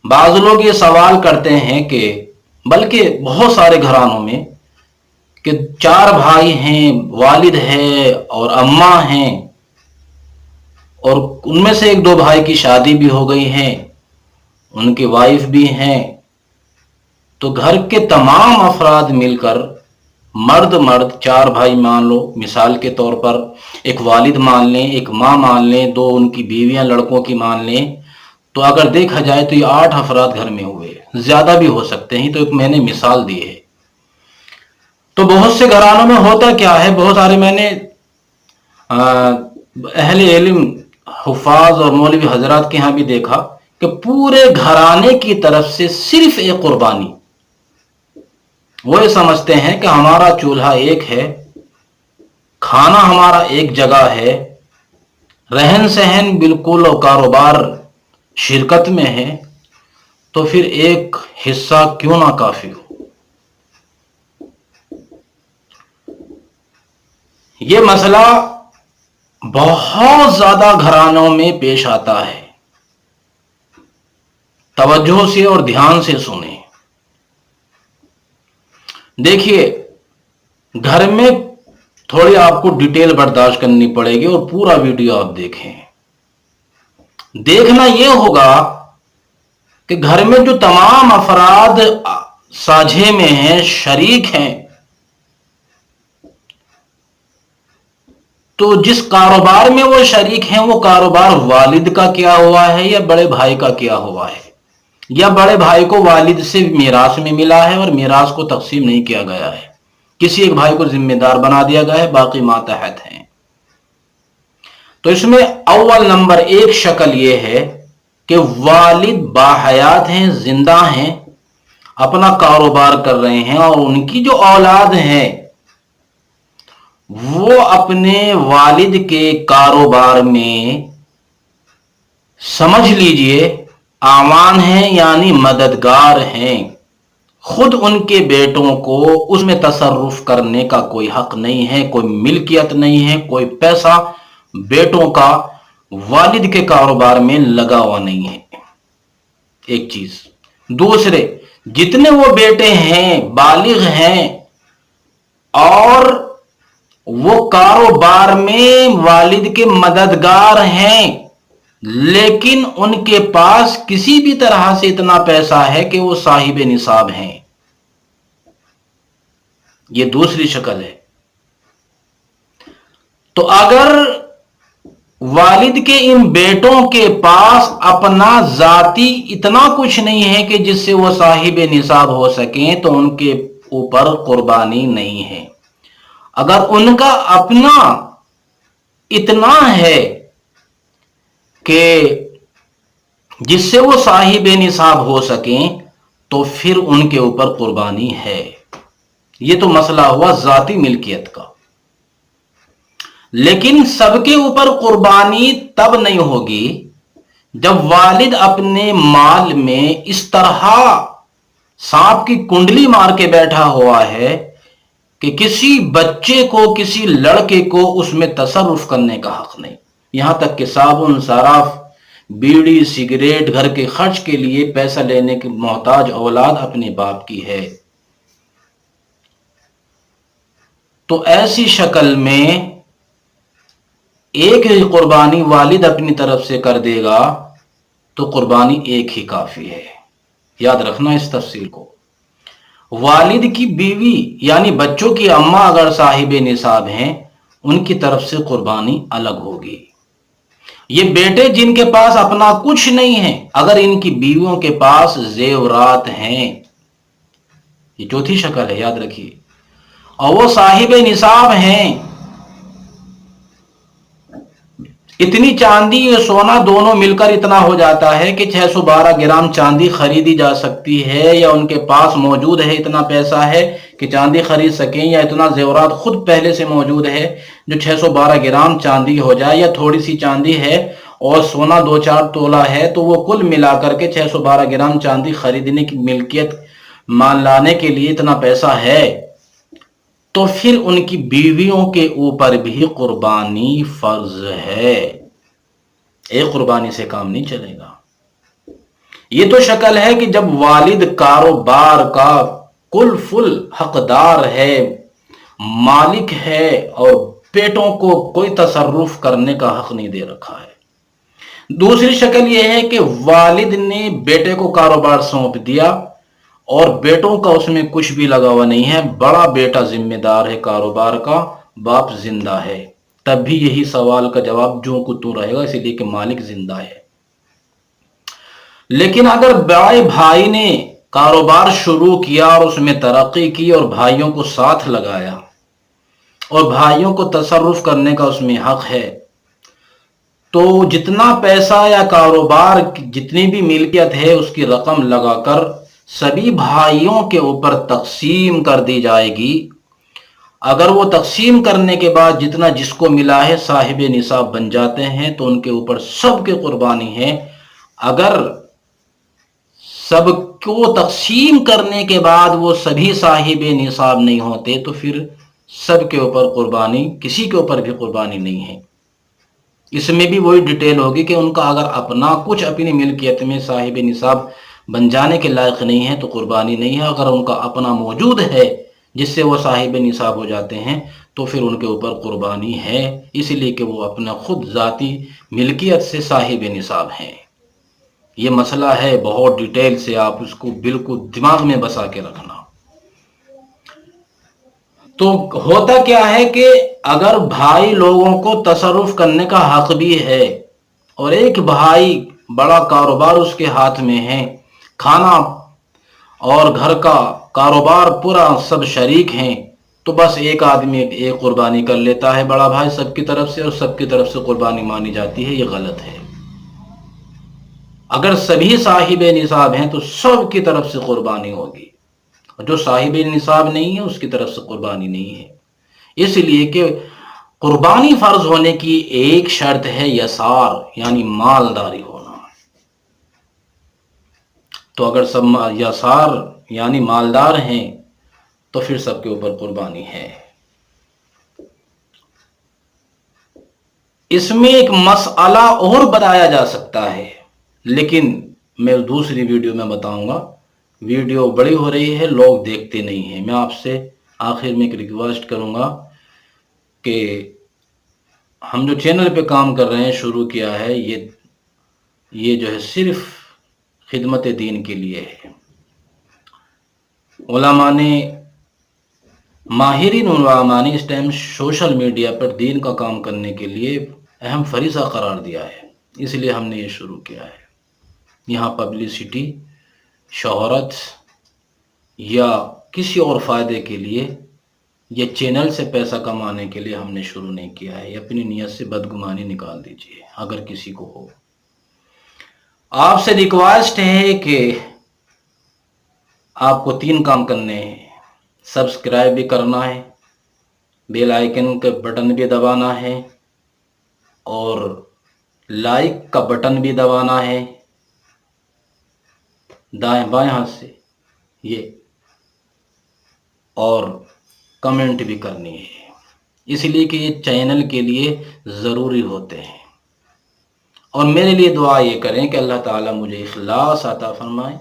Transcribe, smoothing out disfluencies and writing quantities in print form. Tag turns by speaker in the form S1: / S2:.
S1: بعض لوگ یہ سوال کرتے ہیں کہ بلکہ بہت سارے گھرانوں میں کہ 4 بھائی ہیں، والد ہے اور اماں ہیں، اور ان میں سے 1-2 بھائی کی شادی بھی ہو گئی ہے، ان کی وائف بھی ہیں، تو گھر کے تمام افراد مل کر مرد 4 بھائی مان لو، مثال کے طور پر ایک والد مان لیں، ایک ماں مان لیں، 2 ان کی بیویاں لڑکوں کی مان لیں، تو اگر دیکھا جائے تو یہ 8 افراد گھر میں ہوئے، زیادہ بھی ہو سکتے ہیں، تو ایک میں نے مثال دی ہے۔ تو بہت سے گھرانوں میں ہوتا کیا ہے، بہت سارے میں نے اہل علم حفاظ اور مولوی حضرات کے ہاں بھی دیکھا کہ پورے گھرانے کی طرف سے صرف ایک قربانی، وہ یہ سمجھتے ہیں کہ ہمارا چولہا ایک ہے، کھانا ہمارا ایک جگہ ہے، رہن سہن بالکل اور کاروبار شرکت میں ہے، تو پھر ایک حصہ کیوں نہ کافی ہو۔ یہ مسئلہ بہت زیادہ گھرانوں میں پیش آتا ہے، توجہ سے اور دھیان سے سنیں۔ دیکھیے، گھر میں تھوڑی آپ کو ڈیٹیل برداشت کرنی پڑے گی اور پورا ویڈیو آپ دیکھیں۔ دیکھنا یہ ہوگا کہ گھر میں جو تمام افراد ساجھے میں ہیں، شریک ہیں، تو جس کاروبار میں وہ شریک ہیں، وہ کاروبار والد کا کیا ہوا ہے یا بڑے بھائی کا کیا ہوا ہے، یا بڑے بھائی کو والد سے میراث میں ملا ہے اور میراث کو تقسیم نہیں کیا گیا ہے، کسی ایک بھائی کو ذمہ دار بنا دیا گیا ہے، باقی ماتحت ہیں۔ تو اس میں اول نمبر 1 شکل یہ ہے کہ والد باحیات ہیں، زندہ ہیں، اپنا کاروبار کر رہے ہیں، اور ان کی جو اولاد ہیں وہ اپنے والد کے کاروبار میں سمجھ لیجئے اعوان ہیں، یعنی مددگار ہیں۔ خود ان کے بیٹوں کو اس میں تصرف کرنے کا کوئی حق نہیں ہے، کوئی ملکیت نہیں ہے، کوئی پیسہ بیٹوں کا والد کے کاروبار میں لگا ہوا نہیں ہے، ایک چیز۔ دوسرے، جتنے وہ بیٹے ہیں بالغ ہیں اور وہ کاروبار میں والد کے مددگار ہیں، لیکن ان کے پاس کسی بھی طرح سے اتنا پیسہ ہے کہ وہ صاحب نصاب ہیں، یہ دوسری شکل ہے۔ تو اگر والد کے ان بیٹوں کے پاس اپنا ذاتی اتنا کچھ نہیں ہے کہ جس سے وہ صاحب نصاب ہو سکیں، تو ان کے اوپر قربانی نہیں ہے۔ اگر ان کا اپنا اتنا ہے کہ جس سے وہ صاحب نصاب ہو سکیں، تو پھر ان کے اوپر قربانی ہے۔ یہ تو مسئلہ ہوا ذاتی ملکیت کا۔ لیکن سب کے اوپر قربانی تب نہیں ہوگی جب والد اپنے مال میں اس طرح سانپ کی کنڈلی مار کے بیٹھا ہوا ہے کہ کسی بچے کو، کسی لڑکے کو اس میں تصرف کرنے کا حق نہیں، یہاں تک کہ صابن، صراف، بیڑی، سگریٹ، گھر کے خرچ کے لیے پیسہ لینے کی محتاج اولاد اپنے باپ کی ہے۔ تو ایسی شکل میں ایک ہی قربانی والد اپنی طرف سے کر دے گا تو قربانی ایک ہی کافی ہے۔ یاد رکھنا اس تفصیل کو۔ والد کی بیوی یعنی بچوں کی اماں اگر صاحب نصاب ہیں، ان کی طرف سے قربانی الگ ہوگی۔ یہ بیٹے جن کے پاس اپنا کچھ نہیں ہے، اگر ان کی بیویوں کے پاس زیورات ہیں، یہ چوتھی شکل ہے، یاد رکھیے، اور وہ صاحب نصاب ہیں، اتنی چاندی اور سونا دونوں مل کر اتنا ہو جاتا ہے کہ 612 گرام چاندی خریدی جا سکتی ہے، یا ان کے پاس موجود ہے، اتنا پیسہ ہے کہ چاندی خرید سکیں، یا اتنا زیورات خود پہلے سے موجود ہے جو 612 گرام چاندی ہو جائے، یا تھوڑی سی چاندی ہے اور سونا 2-4 تولہ ہے، تو وہ کل ملا کر کے 612 گرام چاندی خریدنے کی ملکیت مان لانے کے لیے اتنا پیسہ ہے، تو پھر ان کی بیویوں کے اوپر بھی قربانی فرض ہے۔ ایک قربانی سے کام نہیں چلے گا۔ یہ تو شکل ہے کہ جب والد کاروبار کا کل فل حقدار ہے، مالک ہے، اور بیٹوں کو کوئی تصرف کرنے کا حق نہیں دے رکھا ہے۔ دوسری شکل یہ ہے کہ والد نے بیٹے کو کاروبار سونپ دیا اور بیٹوں کا اس میں کچھ بھی لگا ہوا نہیں ہے، بڑا بیٹا ذمہ دار ہے کاروبار کا، باپ زندہ ہے، تب بھی یہی سوال کا جواب جو کو تو رہے گا، اسی لیے کہ مالک زندہ ہے۔ لیکن اگر بڑے بھائی نے کاروبار شروع کیا اور اس میں ترقی کی اور بھائیوں کو ساتھ لگایا اور بھائیوں کو تصرف کرنے کا اس میں حق ہے، تو جتنا پیسہ یا کاروبار جتنی بھی ملکیت ہے اس کی رقم لگا کر سبھی بھائیوں کے اوپر تقسیم کر دی جائے گی۔ اگر وہ تقسیم کرنے کے بعد جتنا جس کو ملا ہے صاحب نصاب بن جاتے ہیں تو ان کے اوپر سب کی قربانی ہے۔ اگر سب کو تقسیم کرنے کے بعد وہ سبھی صاحب نصاب نہیں ہوتے تو پھر سب کے اوپر قربانی، کسی کے اوپر بھی قربانی نہیں ہے۔ اس میں بھی وہی ڈیٹیل ہوگی کہ ان کا اگر اپنا کچھ اپنی ملکیت میں صاحب نصاب بن جانے کے لائق نہیں ہے تو قربانی نہیں ہے، اگر ان کا اپنا موجود ہے جس سے وہ صاحب نصاب ہو جاتے ہیں تو پھر ان کے اوپر قربانی ہے، اس لیے کہ وہ اپنا خود ذاتی ملکیت سے صاحب نصاب ہیں۔ یہ مسئلہ ہے بہت ڈیٹیل سے، آپ اس کو بالکل دماغ میں بسا کے رکھنا۔ تو ہوتا کیا ہے کہ اگر بھائی لوگوں کو تصرف کرنے کا حق بھی ہے اور ایک بھائی بڑا کاروبار اس کے ہاتھ میں ہے، کھانا اور گھر کا کاروبار پورا سب شریک ہیں، تو بس ایک آدمی ایک قربانی کر لیتا ہے بڑا بھائی سب کی طرف سے، اور سب کی طرف سے قربانی مانی جاتی ہے، یہ غلط ہے۔ اگر سبھی صاحب نصاب ہیں تو سب کی طرف سے قربانی ہوگی، اور جو صاحب نصاب نہیں ہے اس کی طرف سے قربانی نہیں ہے۔ اس لیے کہ قربانی فرض ہونے کی ایک شرط ہے یسار، یعنی مالداری ہونا۔ تو اگر سب یسار یعنی مالدار ہیں تو پھر سب کے اوپر قربانی ہے۔ اس میں ایک مسئلہ اور بتایا جا سکتا ہے، لیکن میں دوسری ویڈیو میں بتاؤں گا۔ ویڈیو بڑی ہو رہی ہے، لوگ دیکھتے نہیں ہیں۔ میں آپ سے آخر میں ایک ریکویسٹ کروں گا کہ ہم جو چینل پہ کام کر رہے ہیں، شروع کیا ہے، یہ جو ہے صرف خدمت دین کے لیے ہے۔ علماء نے، ماہرین علماء نے اس ٹائم سوشل میڈیا پر دین کا کام کرنے کے لیے اہم فریضہ قرار دیا ہے، اس لیے ہم نے یہ شروع کیا ہے۔ یہاں پبلسٹی، شہرت یا کسی اور فائدے کے لیے، یہ چینل سے پیسہ کمانے کے لیے ہم نے شروع نہیں کیا ہے۔ یہ اپنی نیت سے بدگمانی نکال دیجیے اگر کسی کو ہو۔ آپ سے ریکویسٹ ہے کہ آپ کو 3 کام کرنے ہیں۔ سبسکرائب بھی کرنا ہے، بیل آئیکن کا بٹن بھی دبانا ہے، اور لائک کا بٹن بھی دبانا ہے دائیں بائیں ہاتھ سے، یہ، اور کمنٹ بھی کرنی ہے، اس لیے کہ یہ چینل کے لیے ضروری ہوتے ہیں۔ اور میرے لیے دعا یہ کریں کہ اللہ تعالیٰ مجھے اخلاص عطا فرمائے